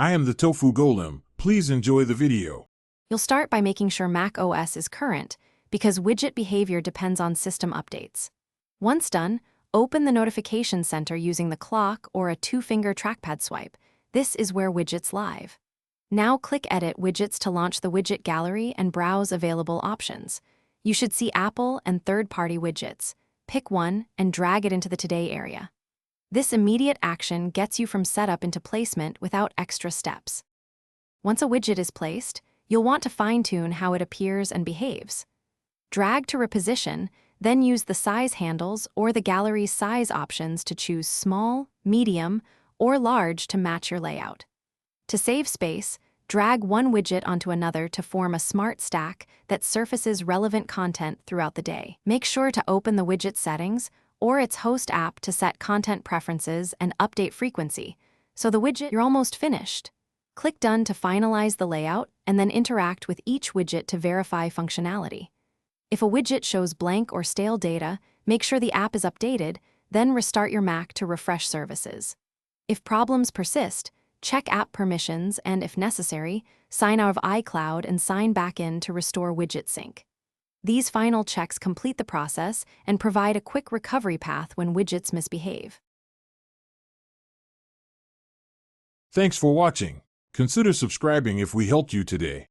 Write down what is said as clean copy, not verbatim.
I am the Tofu Golem. Please enjoy the video. You'll start by making sure macOS is current, because widget behavior depends on system updates. Once done, open the Notification Center using the clock or a 2-finger trackpad swipe. This is where Widgets live. Now click Edit Widgets to launch the widget gallery and browse available options. You should see Apple and third-party widgets. Pick one and drag it into the Today area. This immediate action gets you from setup into placement without extra steps. Once a widget is placed, you'll want to fine-tune how it appears and behaves. Drag to reposition, then use the size handles or the gallery's size options to choose small, medium, or large to match your layout. To save space, drag one widget onto another to form a smart stack that surfaces relevant content throughout the day. Make sure to open the widget settings or its host app to set content preferences and update frequency, so you're almost finished. Click Done to finalize the layout and then interact with each widget to verify functionality. If a widget shows blank or stale data, make sure the app is updated, then restart your Mac to refresh services. If problems persist, check app permissions and, if necessary, sign out of iCloud and sign back in to restore widget sync. These final checks complete the process and provide a quick recovery path when widgets misbehave. Thanks for watching. Consider subscribing if we helped you today.